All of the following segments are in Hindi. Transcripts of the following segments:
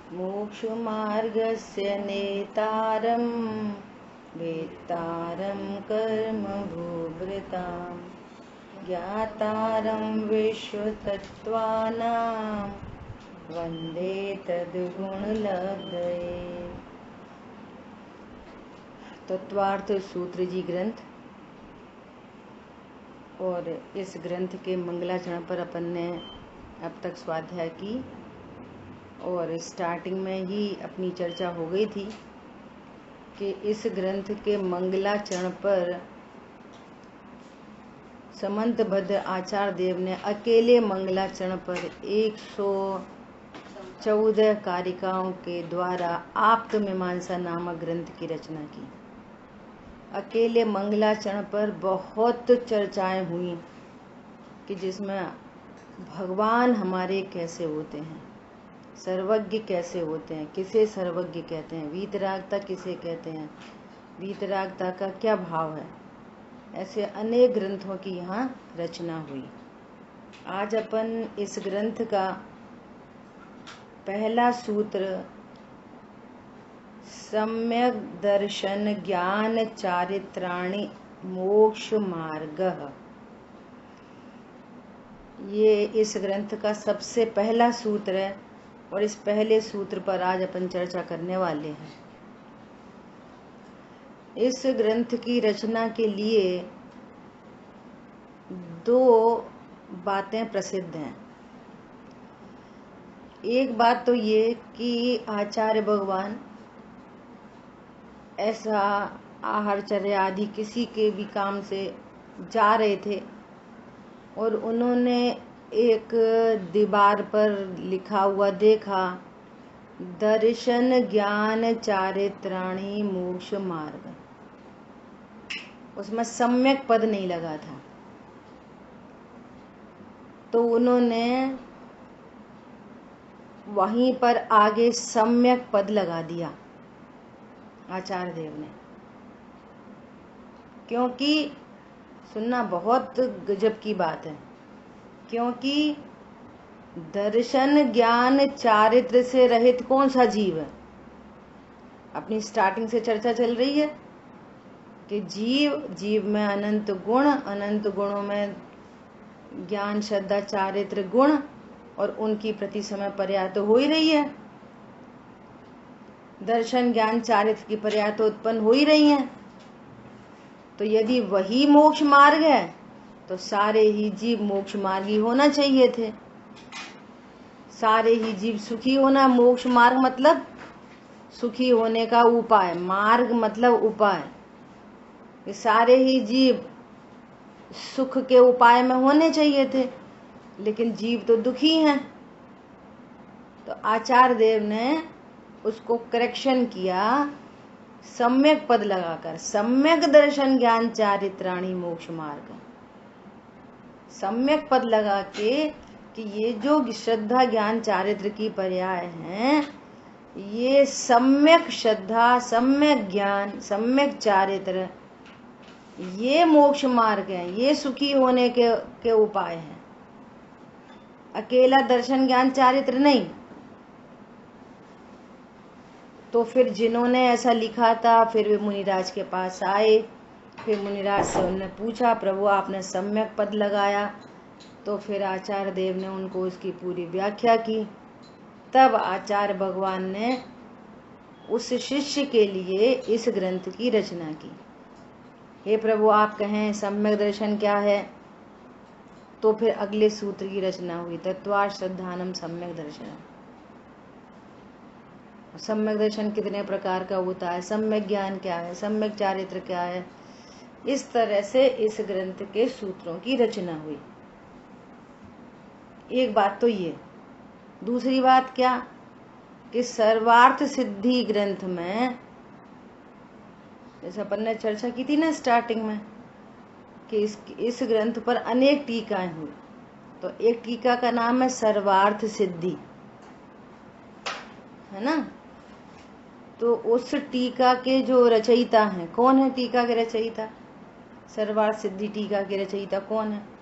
मोक्षमार्गस्य नेतारं वेत्तारं कर्मभूभृतां ज्ञातारं विश्वतत्त्वानां वन्दे तद्गुणलब्धये। तत्वार्थ सूत्र जी ग्रंथ। और इस ग्रंथ के मंगलाचरण पर अपन ने अब तक स्वाध्याय की और स्टार्टिंग में ही अपनी चर्चा हो गई थी कि इस ग्रंथ के मंगलाचरण पर समंतभद्र आचार्य देव ने अकेले मंगलाचरण पर 114 कारिकाओं के द्वारा आप्तमीमांसा नामक ग्रंथ की रचना की। अकेले मंगलाचरण पर बहुत चर्चाएं हुई कि जिसमें भगवान हमारे कैसे होते हैं, सर्वज्ञ कैसे होते हैं, किसे सर्वज्ञ कहते हैं, वीतरागता किसे कहते हैं, वीतरागता का क्या भाव है, ऐसे अनेक ग्रंथों की यहाँ रचना हुई। आज अपन इस ग्रंथ का पहला सूत्र सम्यक दर्शन ज्ञान चारित्राणि मोक्ष मार्गः, ये इस ग्रंथ का सबसे पहला सूत्र है और इस पहले सूत्र पर आज अपन चर्चा करने वाले हैं। इस ग्रंथ की रचना के लिए दो बातें प्रसिद्ध हैं। एक बात तो ये कि आचार्य भगवान ऐसा आहारचर्या आदि किसी के भी काम से जा रहे थे और उन्होंने एक दीवार पर लिखा हुआ देखा, दर्शन ज्ञान चारित्राणि मोक्ष मार्ग। उसमें सम्यक पद नहीं लगा था, तो उन्होंने वहीं पर आगे सम्यक पद लगा दिया आचार्य देव ने। क्योंकि सुनना बहुत गजब की बात है, क्योंकि दर्शन ज्ञान चारित्र से रहित कौन सा जीव है। अपनी स्टार्टिंग से चर्चा चल रही है कि जीव में अनंत गुण, अनंत गुणों में ज्ञान श्रद्धा चारित्र गुण और उनकी प्रति समय पर्याय तो हो ही रही है। दर्शन ज्ञान चारित्र की पर्याय तो उत्पन्न हो ही रही है। तो यदि वही मोक्ष मार्ग है तो सारे ही जीव मोक्ष मार्गी होना चाहिए थे, सारे ही जीव सुखी होना। मोक्ष मार्ग मतलब सुखी होने का उपाय, मार्ग मतलब उपाय। ये सारे ही जीव सुख के उपाय में होने चाहिए थे, लेकिन जीव तो दुखी हैं। तो आचार्य देव ने उसको करेक्शन किया सम्यक पद लगाकर, सम्यक दर्शन ज्ञान चारित्राणि मोक्ष मार्ग। सम्यक पद लगा के कि ये जो श्रद्धा ज्ञान चारित्र की पर्याय हैं, ये सम्यक श्रद्धा, सम्यक ज्ञान, सम्यक चारित्र, ये मोक्ष मार्ग है, ये सुखी होने के उपाय हैं। अकेला दर्शन ज्ञान चारित्र नहीं। तो फिर जिन्होंने ऐसा लिखा था, फिर वे मुनिराज के पास आए। फिर मुनिराज से उन्होंने पूछा, प्रभु आपने सम्यक पद लगाया। तो फिर आचार्य देव ने उनको उसकी पूरी व्याख्या की। तब आचार्य भगवान ने उस शिष्य के लिए इस ग्रंथ की रचना की। हे प्रभु आप कहें सम्यक दर्शन क्या है। तो फिर अगले सूत्र की रचना हुई, तत्वा श्रद्धानम सम्यक दर्शनम। सम्यक दर्शन कितने प्रकार का होता है, सम्यक ज्ञान क्या है, सम्यक चारित्र क्या है। इस तरह से इस ग्रंथ के सूत्रों की रचना हुई। एक बात तो ये। दूसरी बात क्या कि सर्वार्थ सिद्धि ग्रंथ में, जैसे अपन ने चर्चा की थी ना स्टार्टिंग में, कि इस ग्रंथ पर अनेक टीकाएं हुई। तो एक टीका का नाम है सर्वार्थ सिद्धि, है ना। तो उस टीका के जो रचयिता हैं, कौन है टीका के रचयिता? सर्वार्थ सिद्धि टीका के रचयिता कौन है?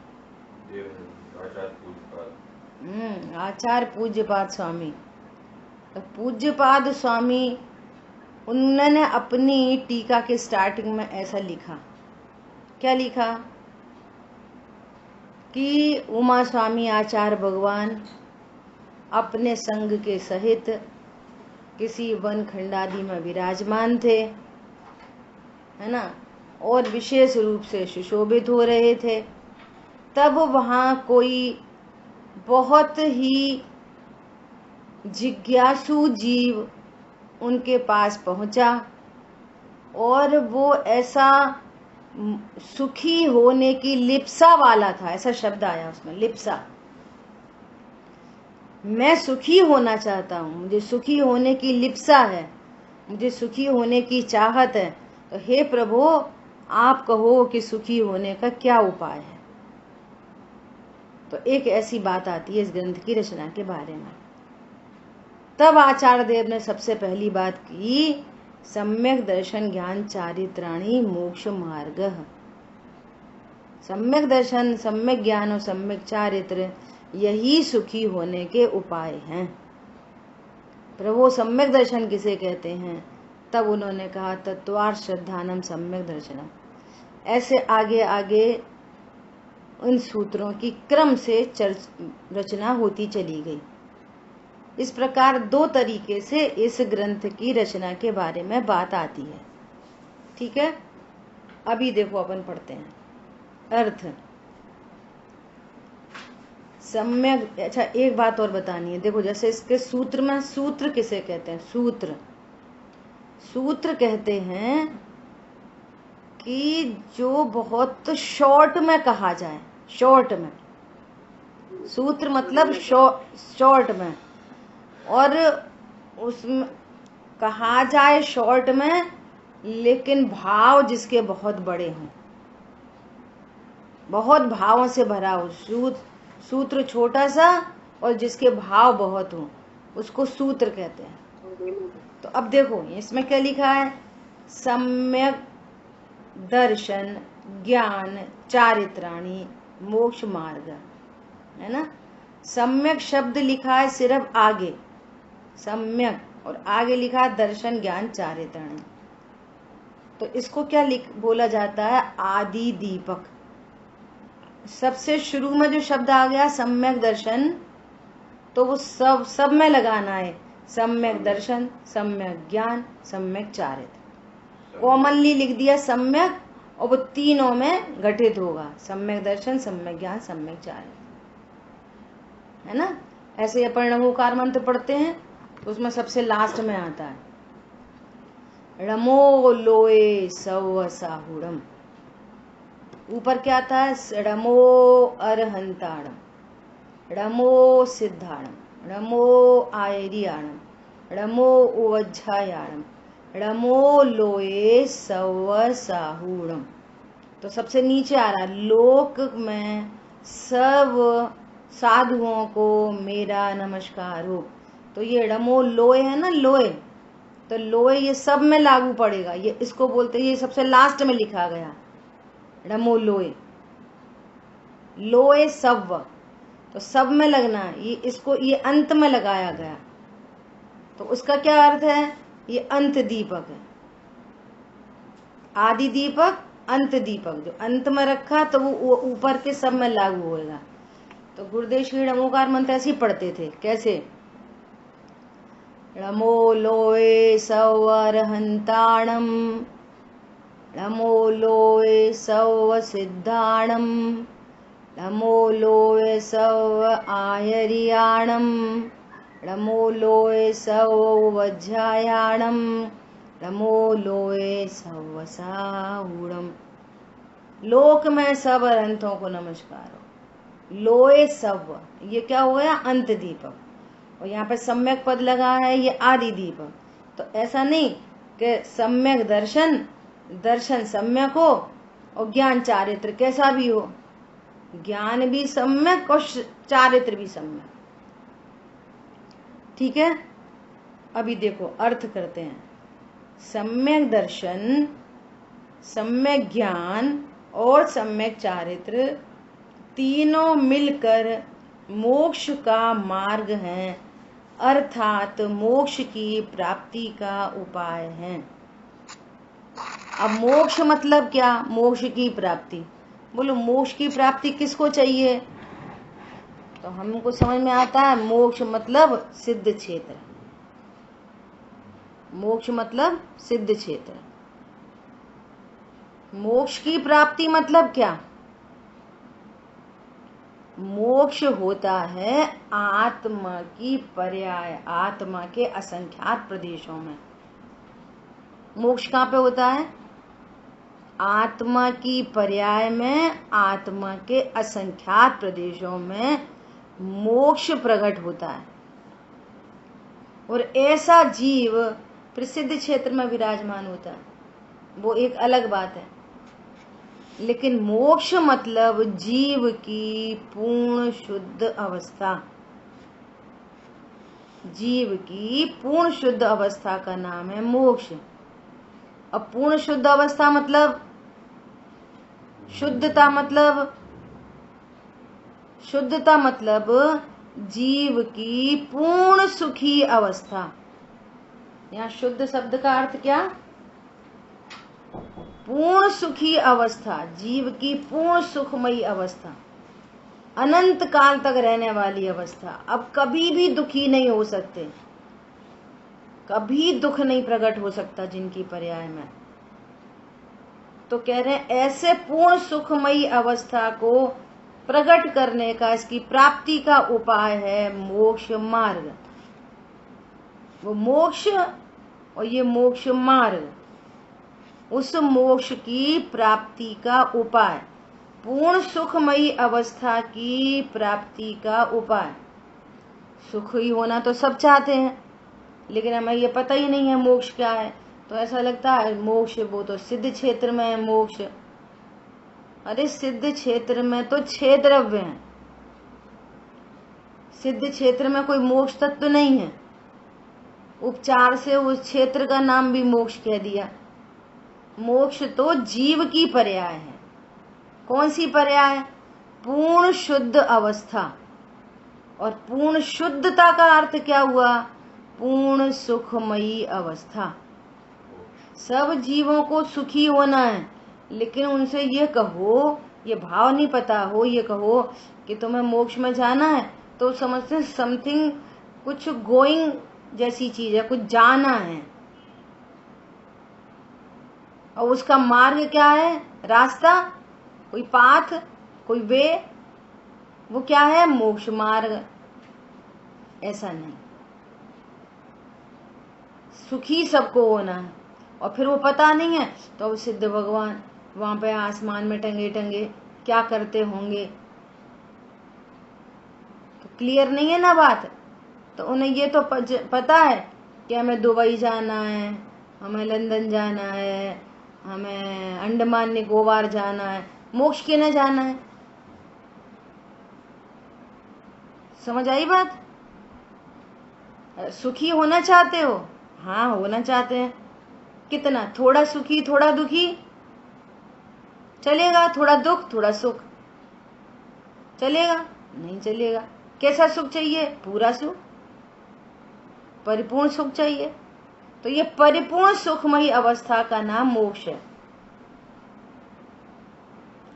आचार्य पूज्यपाद स्वामी। तो पूज्यपाद स्वामी उन्होंने अपनी टीका के स्टार्टिंग में ऐसा लिखा, क्या लिखा कि उमा स्वामी आचार्य भगवान अपने संग के सहित किसी वन खंडादि में विराजमान थे, है ना, और विशेष रूप से सुशोभित हो रहे थे। तब वहाँ कोई बहुत ही जिज्ञासु जीव उनके पास पहुंचा और वो ऐसा सुखी होने की लिप्सा वाला था, ऐसा शब्द आया उसमें, लिप्सा। मैं सुखी होना चाहता हूँ, मुझे सुखी होने की लिप्सा है, मुझे सुखी होने की चाहत है, तो हे प्रभु आप कहो कि सुखी होने का क्या उपाय है। तो एक ऐसी बात आती है इस ग्रंथ की रचना के बारे में। तब आचार्य देव ने सबसे पहली बात की, सम्यक दर्शन ज्ञान चारित्राणि मोक्ष मार्ग। सम्यक दर्शन, सम्यक ज्ञान और सम्यक चारित्र यही सुखी होने के उपाय हैं। प्रभु सम्यक दर्शन किसे कहते हैं? तब उन्होंने कहा तत्वार्थ श्रद्धानम सम्यक दर्शनम। ऐसे आगे आगे उन सूत्रों की क्रम से रचना होती चली गई। इस प्रकार दो तरीके से इस ग्रंथ की रचना के बारे में बात आती है। ठीक है, अभी देखो अपन पढ़ते हैं अर्थ। सम्यक, अच्छा एक बात और बतानी है, देखो जैसे इसके सूत्र में, सूत्र किसे कहते हैं? सूत्र, सूत्र कहते हैं कि जो बहुत शॉर्ट में कहा जाए, शॉर्ट में, सूत्र मतलब शॉर्ट में, और उसमें कहा जाए शॉर्ट में लेकिन भाव जिसके बहुत बड़े हों, बहुत भावों से भरा हो। सूत्र छोटा सा और जिसके भाव बहुत हो उसको सूत्र कहते हैं। तो अब देखो इसमें क्या लिखा है, सम्यक दर्शन ज्ञान चारित्राणि मोक्ष मार्ग, है ना। सम्यक शब्द लिखा है सिर्फ आगे, सम्यक, और आगे लिखा है दर्शन ज्ञान चारित्राणि। तो इसको क्या बोला जाता है? आदि दीपक। सबसे शुरू में जो शब्द आ गया सम्यक दर्शन, तो वो सब में लगाना है, सम्यक दर्शन, सम्यक ज्ञान, सम्यक चारित्र। कॉमनली लिख दिया सम्यक, और वो तीनों में घटित होगा, सम्यक दर्शन, सम्यक ज्ञान, सम्यक चारित्र, है ना। ऐसे अपन णमोकार मंत्र पढ़ते हैं तो उसमें सबसे लास्ट में आता है णमो लोए सव साहुड़म। ऊपर क्या आता है? णमो अरहंताणम, णमो सिद्धाणम, णमो आयरियाणम, णमो उवज्झायाणम, णमो लोए सव साहुड़म। तो सबसे नीचे आ रहा है लोक में सब साधुओं को मेरा नमस्कार हो। तो ये णमो लोए है ना, लोए, तो लोए ये सब में लागू पड़ेगा, ये इसको बोलते हैं, ये सबसे लास्ट में लिखा गया णमो लोए, लोए सव, तो सब में लगना है, ये इसको ये अंत में लगाया गया, तो उसका क्या अर्थ है? ये अंत दीपक है, आदि दीपक, अंत दीपक, जो अंत में रखा तो वो ऊपर के सब में लागू होएगा। तो गुरुदेव श्री णमोकार मंत्र ऐसे ही पढ़ते थे, कैसे? णमो लोए सव अरहंताणम, णमो लोए सव सिद्धाणम, णमो लोए सव आयरियाणम, णमो लोए सव वज्रायाणम, णमो लोए सव साहुड़म। लोक में सब अरहंतों को नमस्कार हो। लोए सव, ये क्या हो गया? अंत दीपक, और यहाँ पे सम्यक पद लगा है, ये आदि दीपक। तो ऐसा नहीं कि सम्यक दर्शन, दर्शन सम्यक हो और ज्ञान चारित्र कैसा भी हो, ज्ञान भी सम्यक और चारित्र भी सम्यक। ठीक है, अभी देखो अर्थ करते हैं। सम्यक दर्शन, सम्यक ज्ञान और सम्यक चारित्र तीनों मिलकर मोक्ष का मार्ग है, अर्थात मोक्ष की प्राप्ति का उपाय है। अब मोक्ष मतलब क्या? मोक्ष की प्राप्ति। बोलो मोक्ष की प्राप्ति किसको चाहिए? तो हमको समझ में आता है मोक्ष मतलब सिद्ध क्षेत्र। मोक्ष मतलब सिद्ध क्षेत्र। मोक्ष की प्राप्ति मतलब क्या? मोक्ष होता है आत्मा की पर्याय, आत्मा के असंख्यात प्रदेशों में। मोक्ष कहाँ पे होता है? आत्मा की पर्याय में, आत्मा के असंख्यात प्रदेशों में मोक्ष प्रकट होता है। और ऐसा जीव प्रसिद्ध क्षेत्र में विराजमान होता है, वो एक अलग बात है। लेकिन मोक्ष मतलब जीव की पूर्ण शुद्ध अवस्था। जीव की पूर्ण शुद्ध अवस्था का नाम है मोक्ष। अब पूर्ण शुद्ध अवस्था मतलब शुद्धता, मतलब जीव की पूर्ण सुखी अवस्था। यहाँ शुद्ध शब्द का अर्थ क्या? पूर्ण सुखी अवस्था, जीव की पूर्ण सुखमयी अवस्था, अनंत काल तक रहने वाली अवस्था। अब कभी भी दुखी नहीं हो सकते, कभी दुख नहीं प्रकट हो सकता जिनकी पर्याय में। तो कह रहे हैं ऐसे पूर्ण सुखमयी अवस्था को प्रकट करने का, इसकी प्राप्ति का उपाय है मोक्ष मार्ग। वो मोक्ष और ये मोक्ष मार्ग, उस मोक्ष की प्राप्ति का उपाय, पूर्ण सुखमयी अवस्था की प्राप्ति का उपाय। सुखी होना तो सब चाहते हैं, लेकिन हमें ये पता ही नहीं है मोक्ष क्या है। तो ऐसा लगता है मोक्ष वो तो सिद्ध क्षेत्र में है मोक्ष। अरे सिद्ध क्षेत्र में तो 6 द्रव्य हैं, सिद्ध क्षेत्र में कोई मोक्ष तत्व नहीं है। उपचार से उस क्षेत्र का नाम भी मोक्ष कह दिया। मोक्ष तो जीव की पर्याय है। कौन सी पर्याय? पूर्ण शुद्ध अवस्था। और पूर्ण शुद्धता का अर्थ क्या हुआ? पूर्ण सुखमयी अवस्था। सब जीवों को सुखी होना है, लेकिन उनसे ये कहो, ये भाव नहीं पता हो, ये कहो कि तुम्हें मोक्ष में जाना है, तो समझते समथिंग कुछ गोइंग जैसी चीज है, कुछ जाना है। और उसका मार्ग क्या है? रास्ता, कोई पाथ, कोई वे, वो क्या है? मोक्ष मार्ग। ऐसा नहीं, सुखी सबको होना है। और फिर वो पता नहीं है तो अब सिद्ध भगवान वहां पे आसमान में टंगे टंगे क्या करते होंगे, तो क्लियर नहीं है ना बात। तो उन्हें ये तो पता है कि हमें दुबई जाना है, हमें लंदन जाना है, हमें अंडमान निकोबार जाना है। मोक्ष के न जाना है। समझ आई बात? सुखी होना चाहते हो? हाँ होना चाहते हैं। कितना? थोड़ा सुखी थोड़ा दुखी चलेगा, थोड़ा दुख थोड़ा सुख चलेगा? नहीं चलेगा। कैसा सुख चाहिए? पूरा सुख, परिपूर्ण सुख चाहिए। तो ये परिपूर्ण सुखमयी अवस्था का नाम मोक्ष है।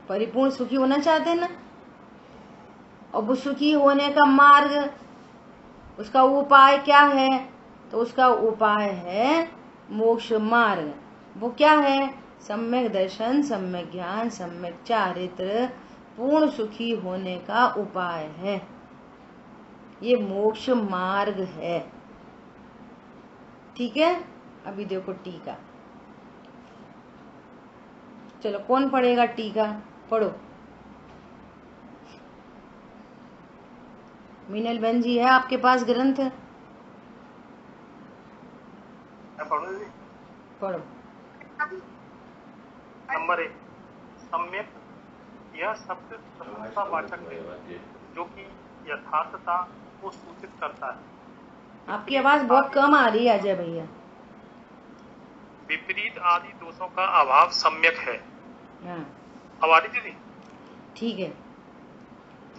परिपूर्ण सुखी होना चाहते हैं ना? और वो सुखी होने का मार्ग, उसका उपाय क्या है? तो उसका उपाय है मोक्ष मार्ग। वो क्या है? सम्यक दर्शन, सम्यक ज्ञान, सम्यक चारित्र, पूर्ण सुखी होने का उपाय है। ये मोक्ष मार्ग है। ठीक है? अभी देखो टीका। चलो कौन पढ़ेगा टीका? पढ़ो। मीनल बहन जी, है आपके पास ग्रंथ? पढ़ो। नंबर 1, सम्यक यह शब्द प्रशंसावाचक है जो कि यथार्थता को सूचित करता है। आपकी आवाज बहुत कम आ रही है अजय भैया। विपरीत आदि दोषों का अभाव सम्यक है। हाँ अब आ रही दीदी? ठीक है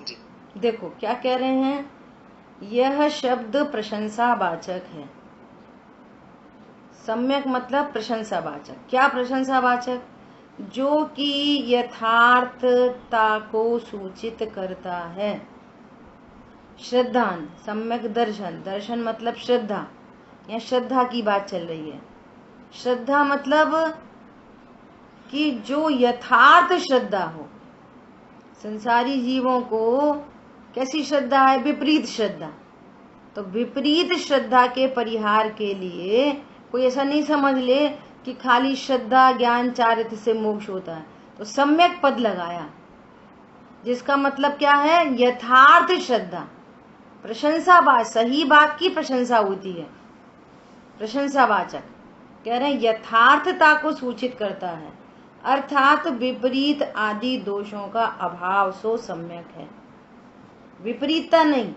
जी। देखो क्या कह रहे हैं। यह शब्द प्रशंसावाचक है। सम्यक मतलब प्रशंसावाचक। क्या प्रशंसावाचक? जो कि यथार्थता को सूचित करता है। श्रद्धान सम्यक दर्शन, दर्शन मतलब श्रद्धा, यहाँ श्रद्धा की बात चल रही है। श्रद्धा मतलब कि जो यथार्थ श्रद्धा हो। संसारी जीवों को कैसी श्रद्धा है? विपरीत श्रद्धा। तो विपरीत श्रद्धा के परिहार के लिए कोई ऐसा नहीं समझ ले कि खाली श्रद्धा ज्ञान चारित्र से मोक्ष होता है। तो सम्यक पद लगाया, जिसका मतलब क्या है? यथार्थ श्रद्धा। प्रशंसावाचक, सही बात की प्रशंसा होती है। प्रशंसावाचक कह रहे हैं यथार्थता को सूचित करता है, अर्थात विपरीत आदि दोषों का अभाव सो सम्यक है। विपरीतता नहीं।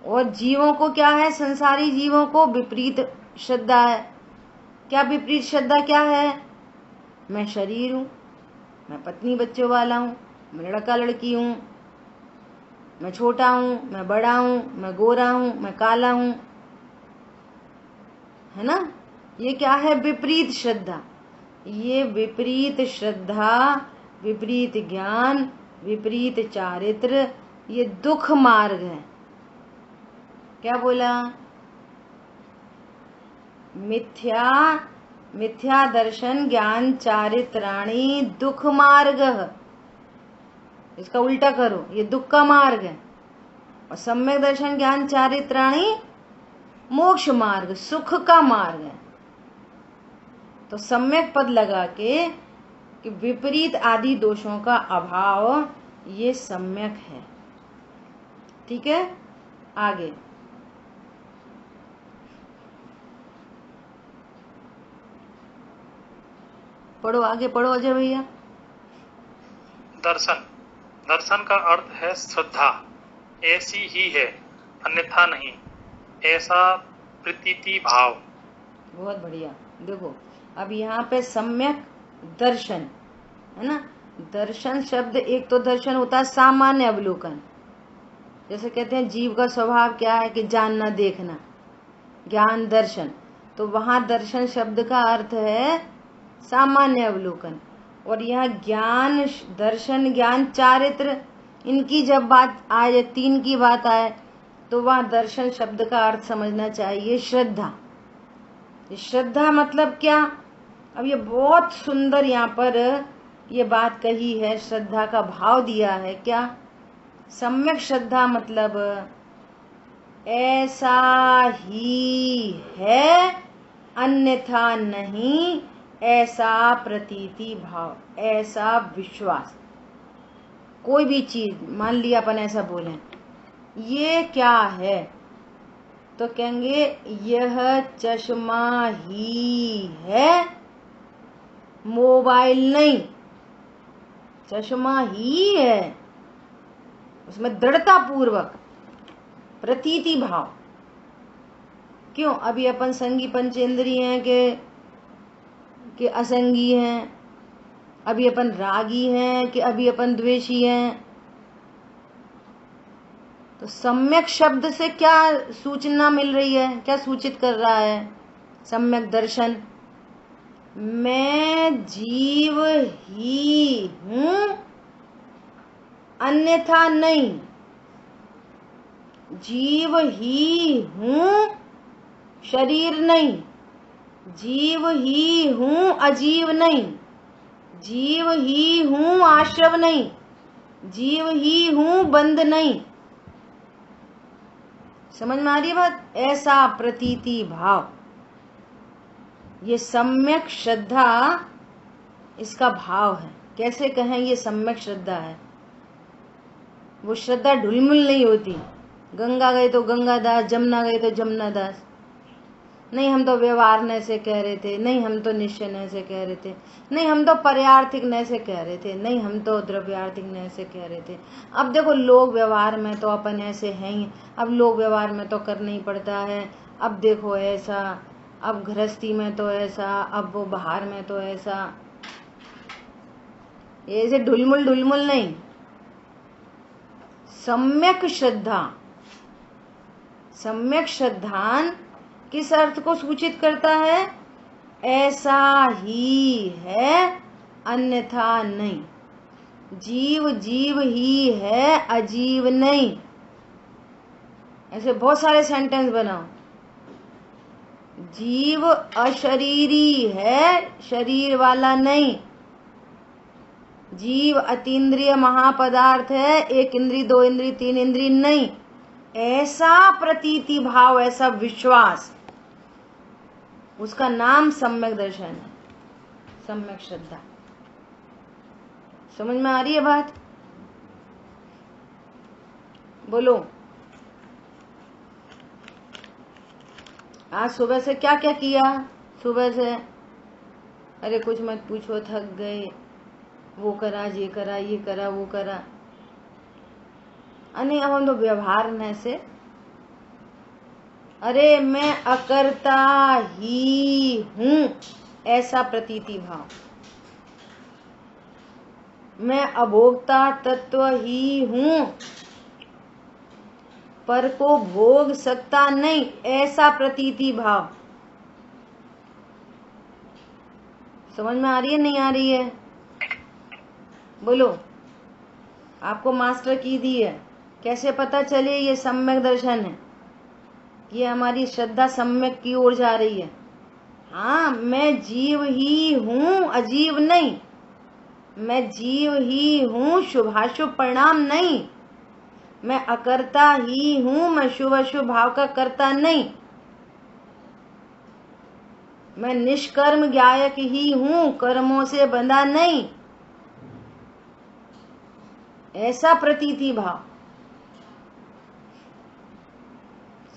और जीवों को क्या है? संसारी जीवों को विपरीत श्रद्धा है। क्या विपरीत श्रद्धा क्या है? मैं शरीर हूं, मैं पत्नी बच्चों वाला हूं, मैं लड़का लड़की हूं, मैं छोटा हूं, मैं बड़ा हूं, मैं गोरा हूं, मैं काला हूं, है ना? ये क्या है? विपरीत श्रद्धा। ये विपरीत श्रद्धा, विपरीत ज्ञान, विपरीत चारित्र, ये दुख मार्ग है। क्या बोला? मिथ्या दर्शन ज्ञान चारित्राणी दुख मार्ग। इसका उल्टा करो, ये दुख का मार्ग है। और सम्यक दर्शन ज्ञान चारित्राणी मोक्ष मार्ग, सुख का मार्ग है। तो सम्यक पद लगा के कि विपरीत आदि दोषों का अभाव, ये सम्यक है। ठीक है, आगे पढ़ो, आगे पढ़ो अजय भैया। दर्शन, दर्शन का अर्थ है श्रद्धा, ऐसी ही है अन्यथा नहीं, ऐसा प्रतीति भाव। बहुत बढ़िया। देखो अब यहाँ पे सम्यक दर्शन है ना। दर्शन शब्द, एक तो दर्शन होता है सामान्य अवलोकन, जैसे कहते हैं जीव का स्वभाव क्या है कि जानना देखना, ज्ञान दर्शन। तो वहां दर्शन शब्द का अर्थ है सामान्य अवलोकन। और यह ज्ञान दर्शन ज्ञान चारित्र, इनकी जब बात आए, तीन की बात आए, तो वह दर्शन शब्द का अर्थ समझना चाहिए श्रद्धा। श्रद्धा मतलब क्या? अब ये बहुत सुंदर यहाँ पर ये बात कही है, श्रद्धा का भाव दिया है। क्या? सम्यक श्रद्धा मतलब ऐसा ही है अन्यथा नहीं, ऐसा प्रतीति भाव, ऐसा विश्वास। कोई भी चीज मान लिया अपन ऐसा बोले, ये क्या है? तो कहेंगे यह चश्मा ही है, मोबाइल नहीं। चश्मा ही है, उसमें दृढ़ता पूर्वक प्रतीति भाव। क्यों? अभी अपन संगी पंचेंद्रिय हैं कि असंगी हैं, अभी अपन रागी हैं कि अभी अपन द्वेषी हैं। तो सम्यक शब्द से क्या सूचना मिल रही है? क्या सूचित कर रहा है? सम्यक दर्शन, मैं जीव ही हूं अन्यथा नहीं, जीव ही हूं शरीर नहीं, जीव ही हूं अजीव नहीं, जीव ही हूं आश्रव नहीं, जीव ही हूं बंद नहीं। समझ में आ रही है बात? ऐसा प्रतीति भाव, ये सम्यक श्रद्धा इसका भाव है। कैसे कहें ये सम्यक श्रद्धा है? वो श्रद्धा ढुलमुल नहीं होती। गंगा गए तो गंगादास, जमुना गए तो जमुना दास। नहीं हम तो व्यवहार न से कह रहे थे, नहीं हम तो निश्चय न से कह रहे थे, नहीं हम तो पर्यार्थिक न से कह रहे थे, नहीं हम तो द्रव्यार्थिक न से कह रहे थे। अब देखो लोग व्यवहार में तो अपन ऐसे हैं ही, अब लोग व्यवहार में तो करना ही पड़ता है। अब देखो ऐसा, अब गृहस्थी में तो ऐसा, अब वो बाहर में तो ऐसा। ऐसे ढुलमुल ढुलमुल नहीं। सम्यक श्रद्धा सम्यक श्रद्धान किस अर्थ को सूचित करता है? ऐसा ही है, अन्यथा नहीं। जीव जीव ही है, अजीव नहीं। ऐसे बहुत सारे सेंटेंस बनाओ। जीव अशरीरी है, शरीर वाला नहीं। जीव अतीन्द्रिय महापदार्थ है, एक इंद्री, दो इंद्री, तीन इंद्री नहीं। ऐसा प्रतीति भाव, ऐसा विश्वास, उसका नाम सम्यक दर्शन है, सम्यक श्रद्धा। समझ में आ रही है बात? बोलो, आज सुबह से क्या क्या किया? सुबह से अरे कुछ मत पूछो, थक गए, वो करा, ये करा, ये करा, वो करा। नहीं, अब हम तो व्यवहार में से अरे मैं अकर्ता ही हूं, ऐसा प्रतीति भाव। मैं अभोक्ता तत्व ही हूं, पर को भोग सकता नहीं, ऐसा प्रतीति भाव। समझ में आ रही है, नहीं आ रही है? बोलो, आपको मास्टर की दी है, कैसे पता चले ये सम्यक दर्शन है, ये हमारी श्रद्धा सम्यक की ओर जा रही है? हाँ, मैं जीव ही हूं, अजीव नहीं। मैं जीव ही हूं, शुभाशुभ परिणाम नहीं। मैं अकर्ता ही हूं, मैं शुभ अशुभ भाव का कर्ता नहीं। मैं निष्कर्म ज्ञायक ही हूं, कर्मों से बंधा नहीं। ऐसा प्रतीति भाव।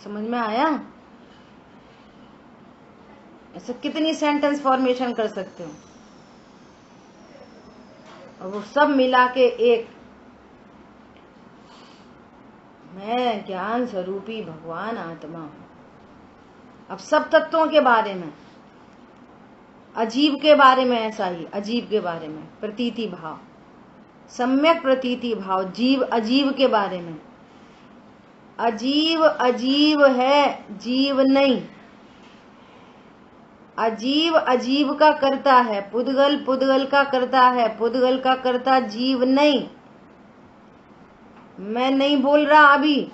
समझ में आया? ऐसा कितनी सेंटेंस फॉर्मेशन कर सकते हो, और वो सब मिला के एक मैं ज्ञान स्वरूपी भगवान आत्मा हूं। अब सब तत्वों के बारे में, अजीब के बारे में, ऐसा ही अजीब के बारे में प्रतीति भाव, सम्यक प्रतीति भाव। जीव अजीव के बारे में, अजीव अजीव है, जीव नहीं। अजीव अजीव का करता है, पुद्गल पुद्गल का करता है, पुद्गल का करता जीव नहीं। मैं नहीं बोल रहा अभी,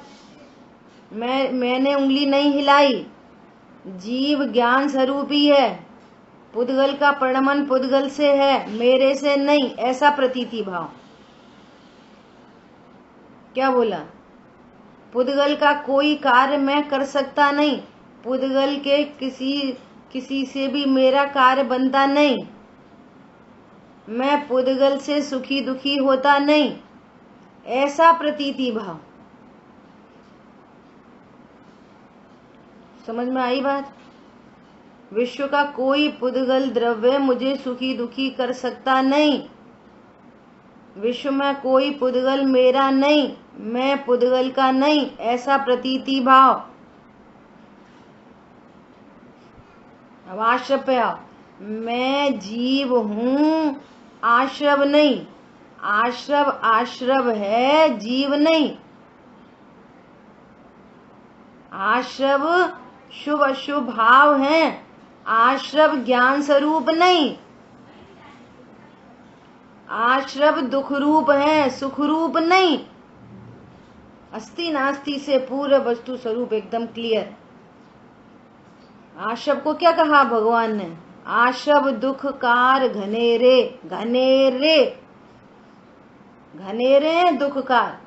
मैंने उंगली नहीं हिलाई, जीव ज्ञान स्वरूपी है, पुद्गल का प्रणमन पुद्गल से है, मेरे से नहीं, ऐसा प्रतीति भाव। क्या बोला? पुद्गल का कोई कार्य मैं कर सकता नहीं, पुद्गल के किसी से भी मेरा कार्य बनता नहीं, मैं पुद्गल से सुखी दुखी होता नहीं, ऐसा प्रतीति भाव। समझ में आई बात? विश्व का कोई पुद्गल द्रव्य मुझे सुखी दुखी कर सकता नहीं। विश्व में कोई पुद्गल मेरा नहीं, मैं पुद्गल का नहीं, ऐसा प्रतीति भाव। अब आश्रव पे आओ। मैं जीव हूं, आश्रव नहीं। आश्रव आश्रव है, जीव नहीं। आश्रव शुभ अशुभ भाव हैं, आश्रव ज्ञान स्वरूप नहीं। आश्रव दुख रूप है, सुख रूप नहीं। अस्ति नास्ति से पूर्ण वस्तु स्वरूप एकदम क्लियर। आश्रव को क्या कहा भगवान ने? आश्रव दुख कार घनेरे, घनेरे घनेरे दुख कार।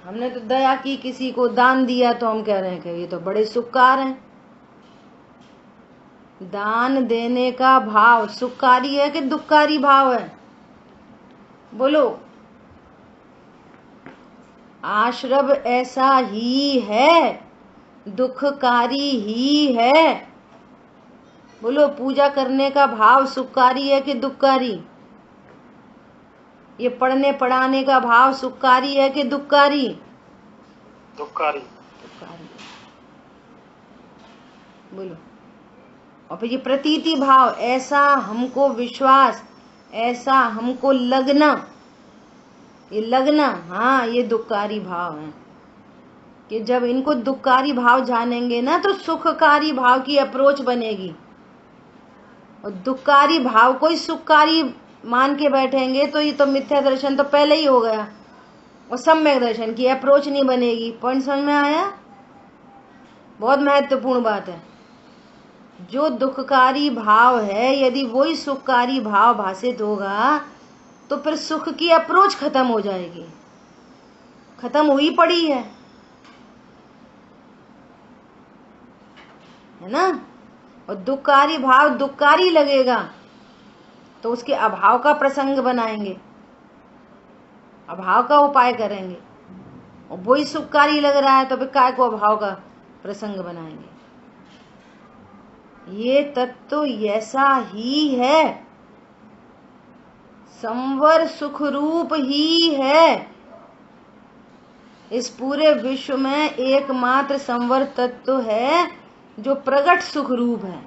हमने तो दया की, किसी को दान दिया, तो हम कह रहे हैं कि ये तो बड़े सुखकार हैं। दान देने का भाव सुखकारी है कि दुखकारी भाव है? बोलो। आश्रव ऐसा ही है, दुखकारी ही है। बोलो, पूजा करने का भाव सुखकारी है कि दुखकारी? ये पढ़ने पढ़ाने का भाव सुखकारी है कि दुखकारी? दुखकारी। दुखकारी। बोलो। और फिर ये प्रतीति भाव, ऐसा हमको विश्वास, ऐसा हमको लगना, ये लगना, हाँ ये दुखकारी भाव है कि जब इनको दुखकारी भाव जानेंगे ना तो सुखकारी भाव की अप्रोच बनेगी, और दुखकारी भाव को ही सुखकारी मान के बैठेंगे तो ये तो मिथ्या दर्शन तो पहले ही हो गया, और सम्यक दर्शन की अप्रोच नहीं बनेगी। पॉइंट समझ में आया? बहुत महत्वपूर्ण बात है। जो दुखकारी भाव है यदि वही सुखकारी भाव भाषित होगा तो फिर सुख की अप्रोच खत्म हो जाएगी, खत्म हुई पड़ी है ना। और दुखकारी भाव दुखकारी लगेगा तो उसके अभाव का प्रसंग बनाएंगे, अभाव का उपाय करेंगे, और वही सुखकारी लग रहा है तो फिर काय को अभाव का प्रसंग बनाएंगे। ये तत्व ऐसा ही है, संवर सुख रूप ही है। इस पूरे विश्व में एकमात्र संवर तत्व है जो प्रगट सुख रूप है,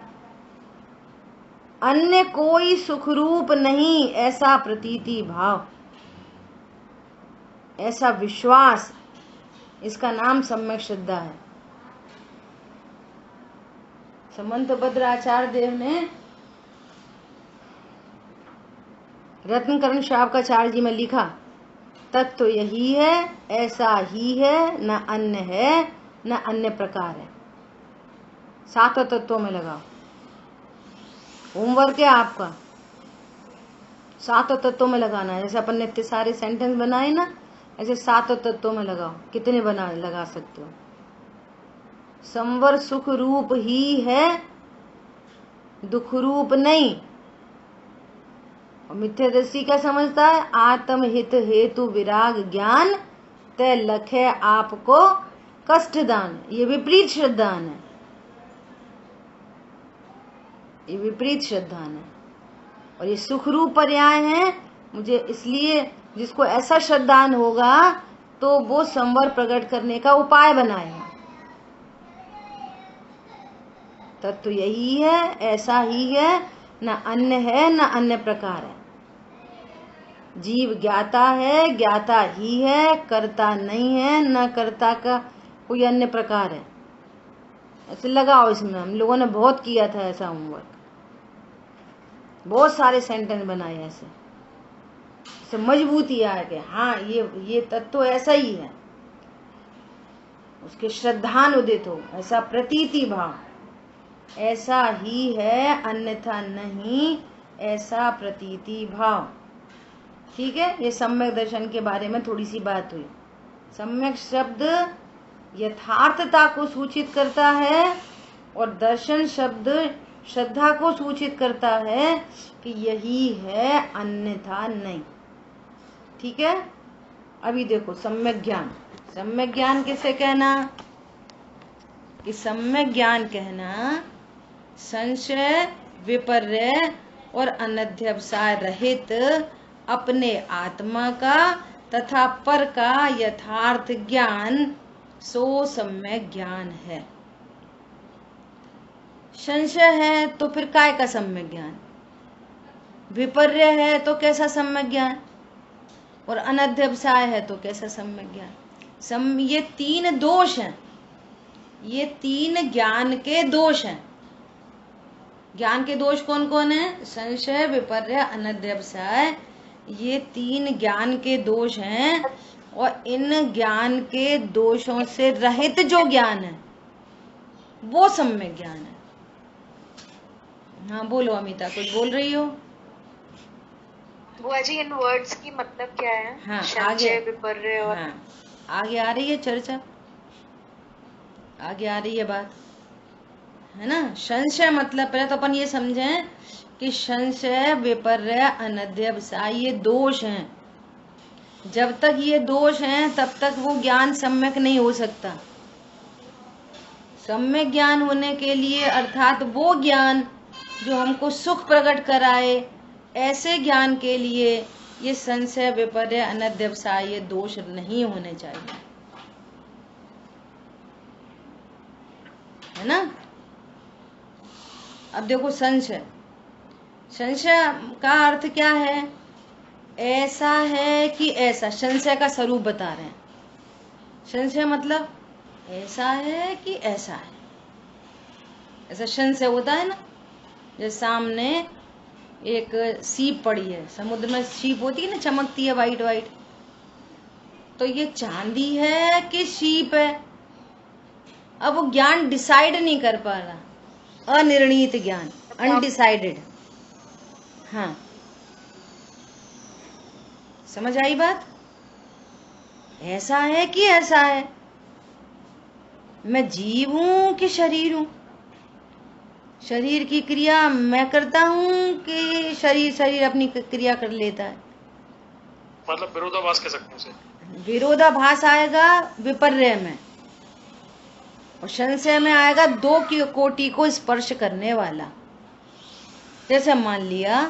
अन्य कोई सुख रूप नहीं। ऐसा प्रतीति भाव, ऐसा विश्वास, इसका नाम सम्यक श्रद्धा है। समंत भद्राचार्य देव ने रत्नकरण शावकाचार्य जी में लिखा, तत्व तो यही है, ऐसा ही है, न अन्य है न अन्य प्रकार है। सातों तत्वों में लगाओ, होमवर्क है आपका, सातों तत्वों में लगाना है। जैसे अपन ने इतने सारे सेंटेंस बनाए ना, ऐसे सातों तत्वों में लगाओ। कितने लगा सकते हो? संवर सुख रूप ही है, दुख रूप नहीं। और मिथ्यादर्शी क्या समझता है? आत्म हित हेतु विराग ज्ञान तय लखे आपको कष्ट दान। ये विपरीत श्रद्धान है, ये विपरीत श्रद्धान है। और ये सुख रूप पर्याय है। मुझे इसलिए जिसको ऐसा श्रद्धान होगा तो वो संवर प्रकट करने का उपाय बनाएगा। तत्व यही है, ऐसा ही है, न अन्य है न अन्य प्रकार है। जीव ज्ञाता है, ज्ञाता ही है, कर्ता नहीं है, न कर्ता का कोई अन्य प्रकार है। ऐसे लगाओ। इसमें हम लोगों ने बहुत किया था ऐसा होमवर्क, बहुत सारे सेंटेंस बनाए ऐसे मजबूती आया कि हाँ ये तत्व ऐसा ही है, उसके श्रद्धानुदित हो, ऐसा प्रतीति भाव, ऐसा ही है अन्यथा नहीं, ऐसा प्रतीति भाव। ठीक है, ये सम्यक दर्शन के बारे में थोड़ी सी बात हुई। सम्यक शब्द यथार्थता को सूचित करता है और दर्शन शब्द श्रद्धा को सूचित करता है कि यही है अन्यथा नहीं। ठीक है, अभी देखो सम्यक ज्ञान। सम्यक ज्ञान किसे कहना? कि सम्यक ज्ञान कहना संशय विपर्य और अनध्यवसाय रहित अपने आत्मा का तथा पर का यथार्थ ज्ञान सो सम्यक ज्ञान है। संशय है तो फिर काय का सम्यक ज्ञान? विपर्य है तो कैसा सम्यक ज्ञान? और अनध्यवसाय है तो कैसा सम्यक ज्ञान? ये तीन दोष हैं, ये तीन ज्ञान के दोष हैं। ज्ञान के दोष कौन कौन है? संशय विपर्य अनध्यवसाय, ये तीन ज्ञान के दोष हैं। और इन ज्ञान के दोषों से रहित जो ज्ञान है वो सम्यक ज्ञान है। हाँ बोलो अमिता, कुछ बोल रही हो? बुआ जी इन वर्ड्स की मतलब क्या है? हाँ, संशय विपर्य और हाँ, आगे आ रही है चर्चा, आगे आ रही है बात, है ना। संशय मतलब पहले तो अपन ये समझें कि संशय विपर्य अनध्यवसाय ये दोष हैं। जब तक ये दोष हैं तब तक वो ज्ञान सम्यक नहीं हो सकता। सम्यक ज्ञान होने के लिए अर्थात वो ज्ञान जो हमको सुख प्रकट कराए, ऐसे ज्ञान के लिए ये संशय विपर्य अनध्यवसाय ये दोष नहीं होने चाहिए, है ना। अब देखो संशय, संशय का अर्थ क्या है? ऐसा है कि ऐसा, संशय का स्वरूप बता रहे हैं। संशय मतलब ऐसा है कि ऐसा है। ऐसा संशय होता है ना, जैसे सामने एक सीप पड़ी है, समुद्र में सीप होती है ना, चमकती है वाइट वाइट, तो ये चांदी है कि सीप है? अब वो ज्ञान डिसाइड नहीं कर पा रहा, अनिर्णीत ज्ञान, अनडिसाइडेड। हाँ, समझ आई बात? ऐसा है कि ऐसा है? मैं जीव हूं कि शरीर हूं? शरीर की क्रिया मैं करता हूं कि शरीर अपनी क्रिया कर लेता है? मतलब विरोधाभास कह सकते हैं उसे। विरोधाभास आएगा विपर्य में, और संशय में आएगा दो की कोटि को स्पर्श करने वाला। जैसे मान लिया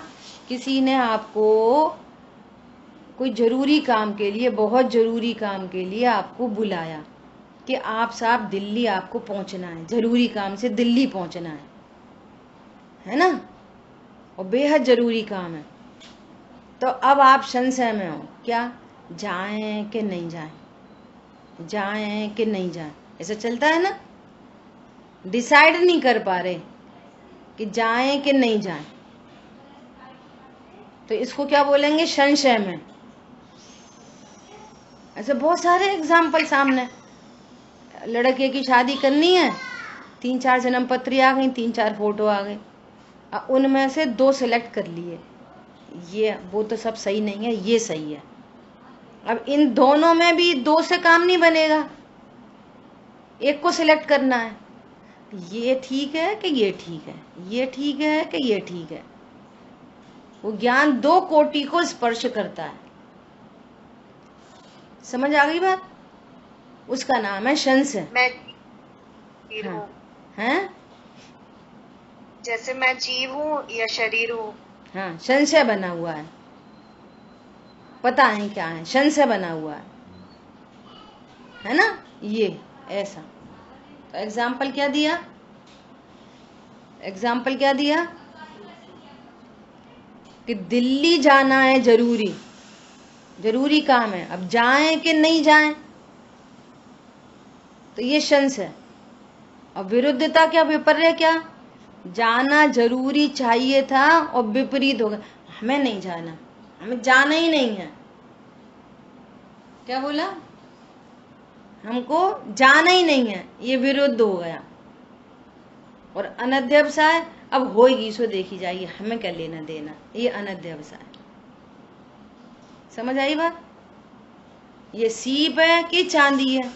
किसी ने आपको कोई जरूरी काम के लिए, बहुत जरूरी काम के लिए आपको बुलाया कि आप साहब दिल्ली आपको पहुंचना है, जरूरी काम से दिल्ली पहुंचना है ना, और बेहद जरूरी काम है। तो अब आप संशय में हो, क्या जाएं कि नहीं जाएं, जाएं कि नहीं जाएं? ऐसा चलता है ना, डिसाइड नहीं कर पा रहे कि जाएं कि नहीं जाएं। तो इसको क्या बोलेंगे? संशय में। ऐसे बहुत सारे एग्जाम्पल सामने। लड़के की शादी करनी है, 3-4 जन्म पत्री आ गई, 3-4 फोटो आ गए, उनमें से 2 सिलेक्ट कर लिए, ये वो तो सब सही नहीं है, ये सही है। अब इन दोनों में भी 2 से काम नहीं बनेगा, एक को सिलेक्ट करना है। ये ठीक है कि ये ठीक है, ये ठीक है कि ये ठीक है। वो ज्ञान 2 कोटि को स्पर्श करता है। समझ आ गई बात? उसका नाम है संशय। मैं जीव हूँ। हैं? जैसे मैं जीव हूँ या शरीर हूँ? हाँ, संशय बना हुआ है, पता है क्या है? संशय बना हुआ है ना, ये ऐसा। तो एग्जाम्पल क्या दिया? एग्जाम्पल क्या दिया कि दिल्ली जाना है, जरूरी जरूरी काम है, अब जाएं कि नहीं जाएं? तो ये संशय। अब विरुद्धता क्या, विपर्य क्या? जाना जरूरी चाहिए था और विपरीत हो गया, हमें नहीं जाना, हमें जाना ही नहीं है। क्या बोला? हमको जाना ही नहीं है, ये विरुद्ध हो गया। और अनध्यवसाय, अब होगी सो देखी जाएगी, हमें क्या लेना देना, ये अनध्यवसाय। समझ आई बात? ये सीप है कि चांदी है,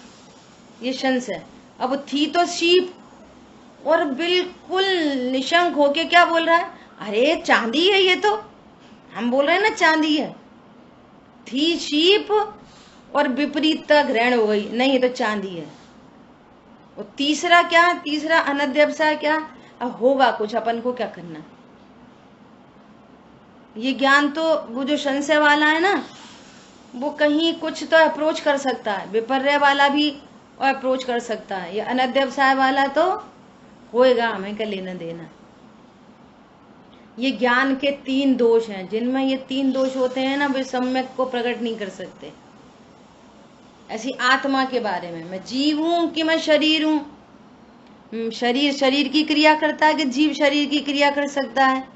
ये संशय। अब थी तो सीप, और बिल्कुल निशंक होके क्या बोल रहा है, अरे चांदी है ये तो, हम बोल रहे हैं ना चांदी है। थी सीप और विपरीतता ग्रहण हो गई, नहीं ये तो चांदी है। और तीसरा क्या? तीसरा अनध्यवसाय क्या? अब होगा कुछ, अपन को क्या करना। ये ज्ञान तो वो जो संशय वाला है ना, वो कहीं कुछ तो अप्रोच कर सकता है, विपर्य वाला भी अप्रोच कर सकता है। ये अनध्यवसाय वाला तो होएगा, हमें क्या लेना देना। ये ज्ञान के 3 दोष हैं, जिनमें ये 3 दोष होते हैं ना, वे सम्यक को प्रकट नहीं कर सकते। ऐसी आत्मा के बारे में, मैं जीव हूं कि मैं शरीर हूं? शरीर की क्रिया करता है कि जीव शरीर की क्रिया कर सकता है?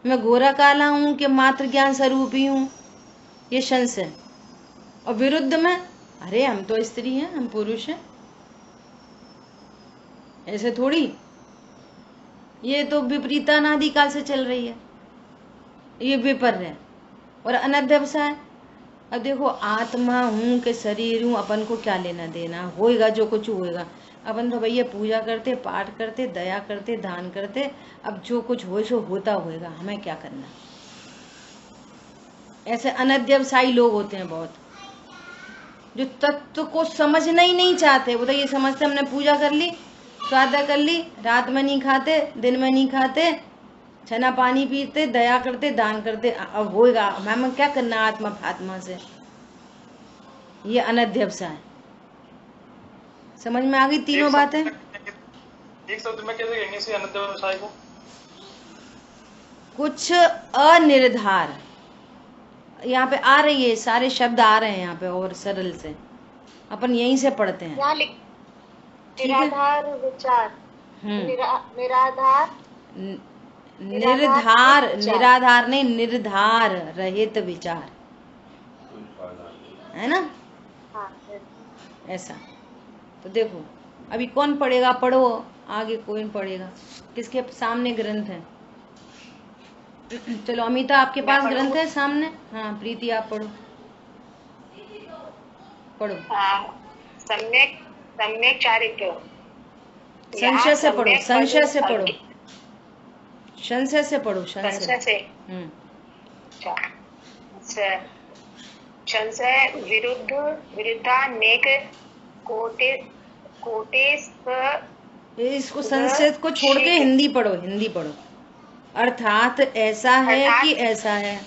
मैं गोरा काला हूं कि मात्र ज्ञान स्वरूप ही हूं? ये संशय। और विरुद्ध में, अरे हम तो स्त्री हैं, हम पुरुष हैं, ऐसे थोड़ी, ये तो विपरीता अनादि काल से चल रही है, ये विपर्य। और अनध्यवसाय, अब देखो आत्मा हूं कि शरीर हूं, अपन को क्या लेना देना, होएगा जो कुछ होएगा। अपन तो भैया पूजा करते, पाठ करते, दया करते, दान करते, अब जो कुछ हो सो होता होएगा, हमें क्या करना। ऐसे अनध्यवसायी लोग होते हैं बहुत, जो तत्व को समझना ही नहीं चाहते। वो तो ये समझते हमने पूजा कर ली, श्राद्ध कर ली, रात में नहीं खाते, दिन में नहीं खाते, छना पानी पीते, दया करते, दान करते, अब होएगा, हमें क्या करना आत्मा फात्मा से। ये अनध्यवसाय। समझ में आ गई तीनों बातें? एक शब्द में कैसे कहेंगे इसे अनध्यवसाय को? कुछ अनिर्धार, यहाँ पे आ रही है, सारे शब्द आ रहे हैं यहाँ पे और सरल से, अपन यहीं से पढ़ते हैं। ठीक है। निराधार विचार, निराधार निर्धार, विचार। निराधार नहीं, निर्धार रहित विचार, है ना, हाँ, ऐसा। तो देखो अभी कौन पढ़ेगा, पढ़ो आगे, कोई नहीं पढ़ेगा, किसके सामने ग्रंथ है? चलो अमिता आपके पास ग्रंथ है सामने? हाँ प्रीति आप पढ़ो, पढ़ो। सम्यक सम्यक चारित्र। संशय से पढ़ो, सम्यक संशय से पद- पढ़ो, संशय से पढ़ो, संशय संशय। से। संशय विरुद्ध विरुद्धानेक कोटे कोटे इसको संशय को छोड़ के हिंदी पढ़ो, हिंदी पढ़ो। अर्थात ऐसा है कि ऐसा है।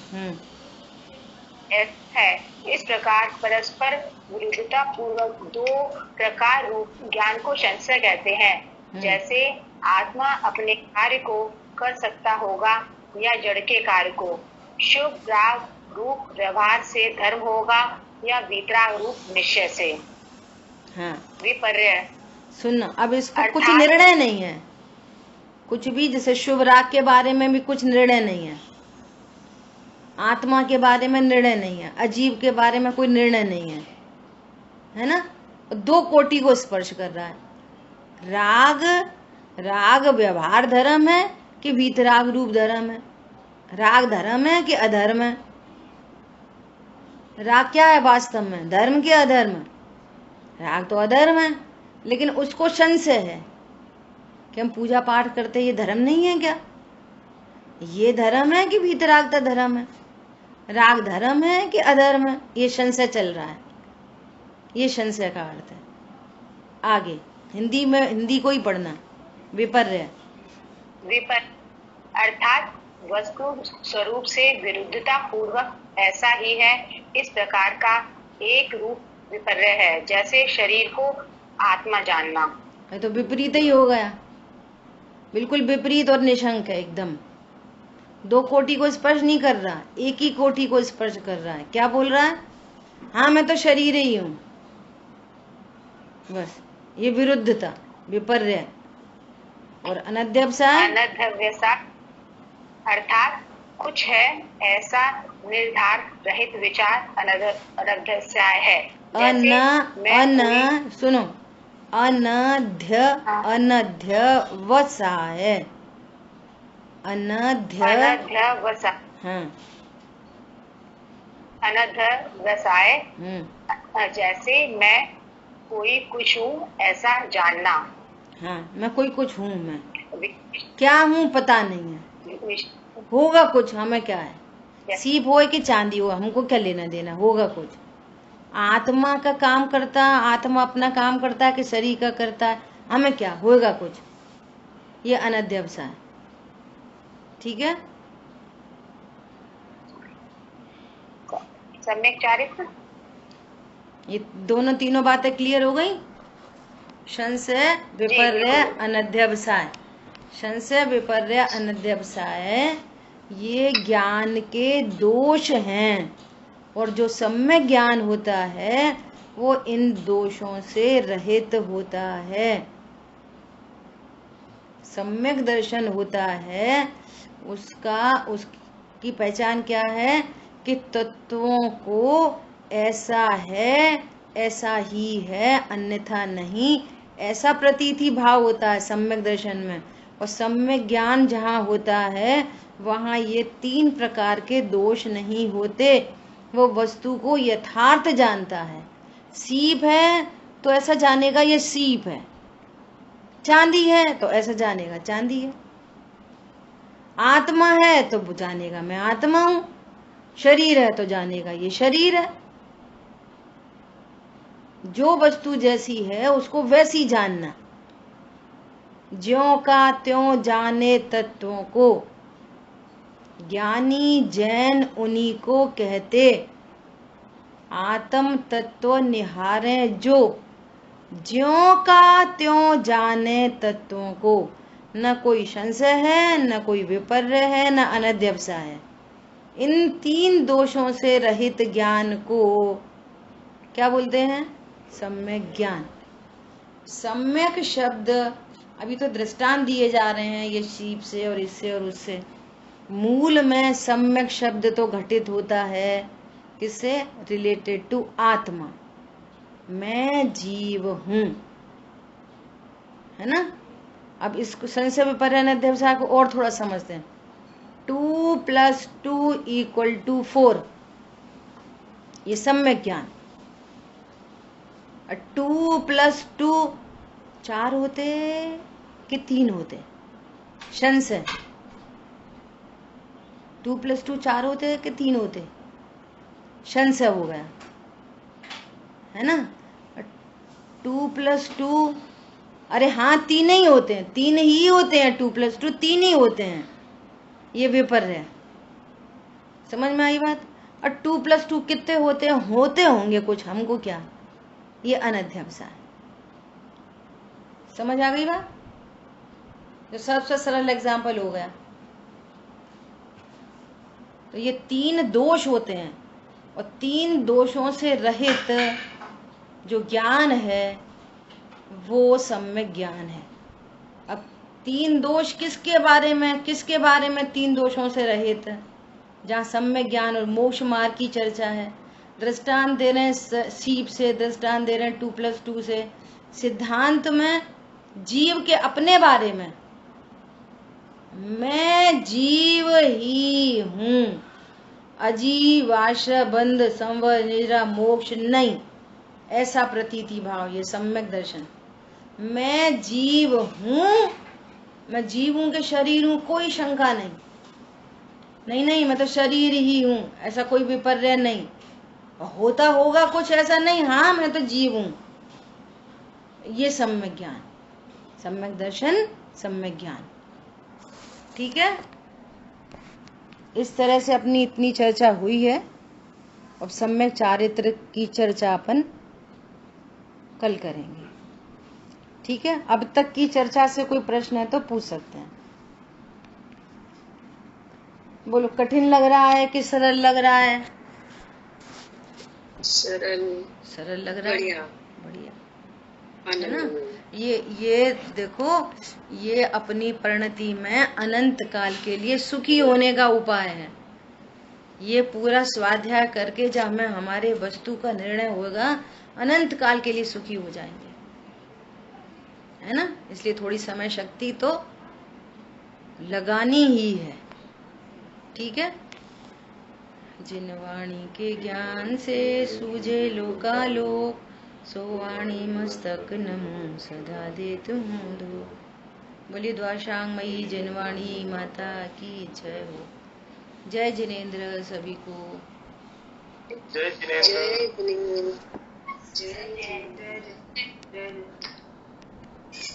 है। इस प्रकार परस्पर विरुद्धता पूर्वक दो प्रकार रूप ज्ञान को संशय कहते हैं। जैसे आत्मा अपने कार्य को कर सकता होगा या जड़ के कार्य को, शुभ राग रूप व्यवहार से धर्म होगा या वीतराग रूप निश्चय से। हाँ विपर्य। सुनना, अब इसको कुछ निर्णय नहीं है, कुछ भी, जैसे शुभ राग के बारे में भी कुछ निर्णय नहीं है, आत्मा के बारे में निर्णय नहीं है, अजीब के बारे में कोई निर्णय नहीं है ना। दो कोटि को स्पर्श कर रहा है। राग, राग व्यवहार धर्म है कि वीतराग रूप धर्म है? राग धर्म है कि अधर्म है? राग क्या है वास्तव में, धर्म के अधर्म? राग तो अधर्म है, लेकिन उसको संशय है कि हम पूजा पाठ करते, ये धर्म नहीं है क्या? ये धर्म है कि वीतरागता धर्म है? राग धर्म है कि अधर्म है? ये संशय चल रहा है, ये संशय का अर्थ है। आगे हिंदी में, हिंदी को ही पढ़ना। विपर्य। अर्थात वस्तु स्वरूप से विरुद्धता पूर्वक ऐसा ही है, इस प्रकार का एक रूप विपर्य है। जैसे शरीर को आत्मा जानना, ये तो विपरीत ही हो गया, बिल्कुल विपरीत और निशंक है एकदम। दो कोटि को स्पर्श नहीं कर रहा, एक ही कोटि को स्पर्श कर रहा है। क्या बोल रहा है? हाँ मैं तो शरीर ही हूं, बस। ये विरुद्धता, विपर्य। और अनध्यवसाय, अनध्यवसाय अर्थात कुछ है ऐसा निर्धार रहित विचार अनध्यवसाय है। सुनो, अनध्यवसाय, अनध्यवसाय। हाँ अनध्यवसाय जैसे मैं कोई कुछ हूँ ऐसा जानना। हाँ मैं कोई कुछ हूँ, मैं क्या हूँ पता नहीं है, होगा कुछ, हमें क्या है? सीप हो कि चांदी हो, हमको क्या लेना देना, होगा कुछ। आत्मा का काम करता, आत्मा अपना काम करता है कि शरीर का करता है, हमें क्या, होगा कुछ। ये अनध्यवसाय, ठीक है। सम्यक चारित्र, ये दोनों तीनों बातें क्लियर हो गई। संशय, विपर्य, अनध्यवसाय। संशय, विपर्य, अनध्यवसाय ये ज्ञान के दोष हैं, और जो सम्यक ज्ञान होता है वो इन दोषों से रहित होता है। सम्यक दर्शन होता है, उसकी पहचान क्या है कि तत्वों को ऐसा है, ऐसा ही है, अन्यथा नहीं, ऐसा प्रतीति भाव होता है सम्यक दर्शन में। और सम्यक ज्ञान जहाँ होता है वहाँ ये तीन प्रकार के दोष नहीं होते, वो वस्तु को यथार्थ जानता है। सीप है तो ऐसा जानेगा ये सीप है, चांदी है तो ऐसा जानेगा चांदी है, आत्मा है तो जानेगा मैं आत्मा हूं, शरीर है तो जानेगा ये शरीर है। जो वस्तु जैसी है उसको वैसी जानना, ज्यों का त्यों जाने तत्वों को। ज्ञानी जैन उन्हीं को कहते, आत्म तत्व निहारे जो, ज्यों का त्यों जाने तत्वों को। न कोई संशय है, न कोई विपर्य है, न अनध्यवसाय है। इन तीन दोषों से रहित ज्ञान को क्या बोलते हैं? सम्यक ज्ञान। सम्यक शब्द, अभी तो दृष्टांत दिए जा रहे हैं ये शीप से और इससे और उससे। मूल में सम्यक शब्द तो घटित होता है किससे? रिलेटेड टू आत्मा। मैं जीव हूं, है ना। अब इसको संशय विपर्य अनध्यवसाय को और थोड़ा समझते हैं। 2 + 2 = 4, ये सम्यक ज्ञान। 2 + 2 4 होते कि 3 होते? संशय। 2 + 2 4 होते कि 3 होते? संशय हो गया, है ना। 2 + 2, अरे हाँ 3 ही होते हैं, 3 ही होते हैं। 2 + 2 3 ही होते हैं, ये विपर्य। समझ में आई बात? और 2 + 2 कितने होते हैं? होते होंगे कुछ, हमको क्या, ये अनध्यवसाय। समझ आ गई बात? जो सबसे सरल एग्जाम्पल हो गया। तो ये 3 दोष होते हैं, और 3 दोषों से रहित जो ज्ञान है वो सम्यक ज्ञान है। अब 3 दोष किसके बारे में 3 दोषों से रहित? जहाँ सम्यक ज्ञान और मोक्ष मार्ग की चर्चा है। दृष्टांत दे रहे हैं सीप से, दृष्टांत दे रहे हैं 2 + 2 से। सिद्धांत में जीव के अपने बारे में, मैं जीव ही हूं, अजीव, आश्रय, बंध, संवर, निद्रा, मोक्ष नहीं, ऐसा प्रतीति भाव, ये सम्यक दर्शन। मैं जीव हूं, मैं जीव हूं के शरीर हूं, कोई शंका नहीं। नहीं मैं तो शरीर ही हूं, ऐसा कोई विपर्य नहीं। होता होगा कुछ, ऐसा नहीं, हाँ मैं तो जीव हूं। ये सम्यक ज्ञान, सम्यक दर्शन, सम्यक ज्ञान। ठीक है, इस तरह से अपनी इतनी चर्चा हुई है। अब सम्यक चारित्र की चर्चा अपन कल करेंगे। ठीक है, अब तक की चर्चा से कोई प्रश्न है तो पूछ सकते हैं। बोलो, कठिन लग रहा है कि सरल लग रहा है? सरल लग रहा है, बढ़िया, है ना। ये देखो, ये अपनी परिणति में अनंत काल के लिए सुखी होने का उपाय है। ये पूरा स्वाध्याय करके जब हमें हमारे वस्तु का निर्णय होगा, अनंत काल के लिए सुखी हो जाएंगे, है ना। इसलिए थोड़ी समय शक्ति तो लगानी ही है। ठीक है। जिन वाणी के ज्ञान से सूझे लोकालोक, सो वाणी मस्तक नमो सदा देत हूँ दो। बोलिए द्वाशांग मई जिनवाणी माता की जय हो। जय जिनेन्द्र सभी को। जय जिनेन्द्र।